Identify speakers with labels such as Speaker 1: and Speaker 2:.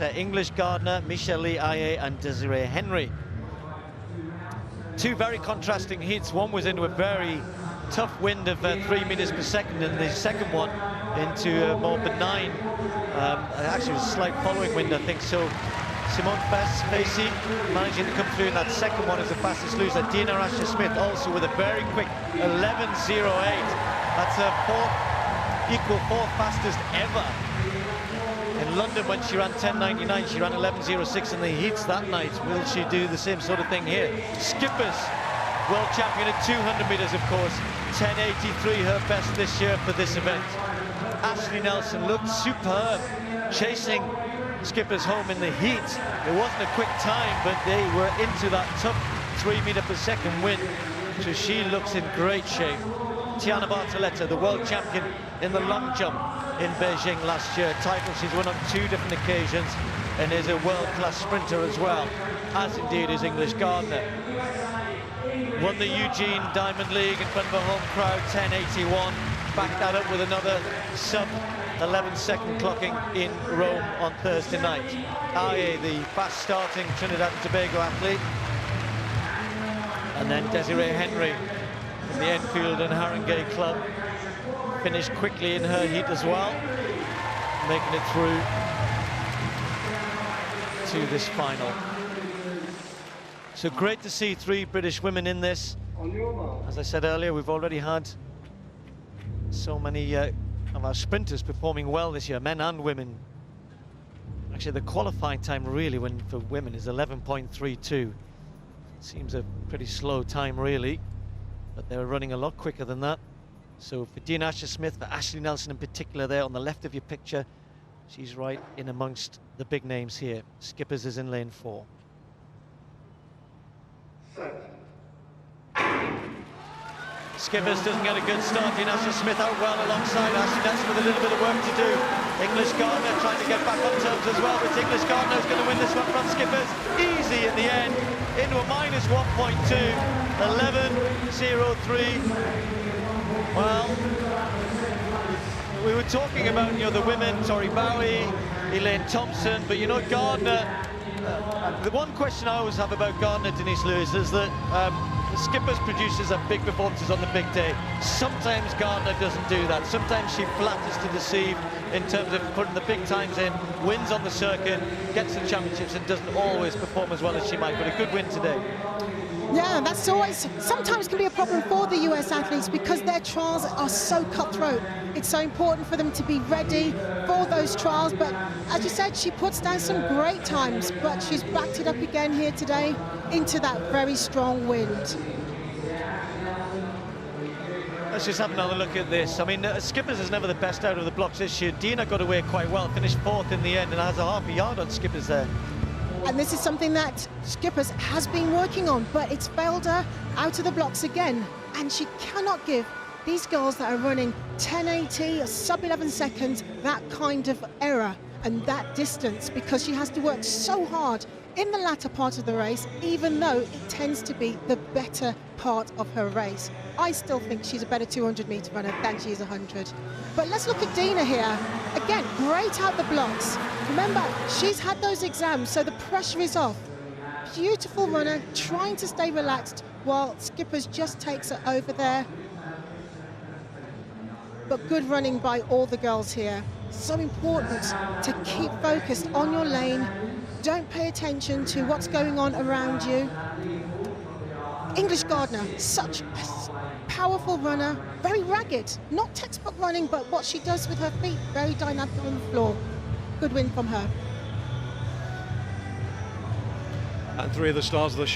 Speaker 1: English Gardner, Michelle Aye and Desiree Henry. Two very contrasting heats. One was into a very tough wind of 3 meters per second, and the second one into a more benign, actually a slight following wind, I think. So Simone Facey managing to come through in that second one as the fastest loser. Dina Asher-Smith also with a very quick 11.08. That's her equal fourth fastest ever. In London, when she ran 10.99, she ran 11.06 in the heats that night. Will she do the same sort of thing here? Schippers, world champion at 200 meters, of course. 10.83, her best this year for this event. Ashley Nelson looked superb, chasing Schippers home in the heat. It wasn't a quick time, but they were into that tough 3 meter per second wind. So she looks in great shape. Tiana Bartoletta, the world champion in the long jump in Beijing last year. Title she's won on 2 different occasions and is a world-class sprinter as well, as indeed is English Gardner. Won the Eugene Diamond League in front of a home crowd, 10.81. Backed that up with another sub-11-second clocking in Rome on Thursday night. Aye, the fast-starting Trinidad and Tobago athlete. And then Desiree Henry from the Enfield and Haringey Club. Finished quickly in her heat as well, making it through to this final. So great to see 3 British women in this. As I said earlier, we've already had so many of our sprinters performing well this year, men and women. Actually, the qualifying time really for women is 11.32. Seems a pretty slow time really, but they're running a lot quicker than that. So for Dina Asher-Smith, for Ashley Nelson in particular there on the left of your picture, she's right in amongst the big names here. Schippers is in lane 4. Schippers doesn't get a good start. Dina Asher-Smith out well alongside Ashley Nelson with a little bit of work to do. English Gardner trying to get back on terms as well, but English Gardner is going to win this one from Schippers. Easy in the end, into a minus 1.2, 11.03. Well, we were talking about, the women, Tori Bowie, Elaine Thompson, but Gardner, the one question I always have about Gardner, Denise Lewis, is that Schippers produces a big performances on the big day. Sometimes Gardner doesn't do that. Sometimes she flatters to deceive in terms of putting the big times in, wins on the circuit, gets the championships, and doesn't always perform as well as she might, but a good win today.
Speaker 2: Yeah, that's always, sometimes can be a problem for the US athletes because their trials are so cutthroat. It's so important for them to be ready for those trials, but as you said, she puts down some great times, but she's backed it up again here today into that very strong wind.
Speaker 1: Let's just have another look at this. I mean, Schippers is never the best out of the blocks this year. Dina got away quite well, finished 4th in the end, and has a half a yard on Schippers there.
Speaker 2: And this is something that Schippers has been working on, but it's failed her out of the blocks again. And she cannot give these girls that are running 10.80, sub-11 seconds, that kind of error and that distance, because she has to work so hard in the latter part of the race, even though it tends to be the better part of her race. I still think she's a better 200-meter runner than she is 100. But let's look at Dina here. Again, great out the blocks. Remember, she's had those exams, so the pressure is off. Beautiful runner, trying to stay relaxed while Schippers just takes her over there. But good running by all the girls here. So important to keep focused on your lane. Don't pay attention to what's going on around you. English Gardner, such a powerful runner, very ragged, not textbook running, but what she does with her feet, very dynamic on the floor. Good win from her.
Speaker 3: And 3 of the stars of the show.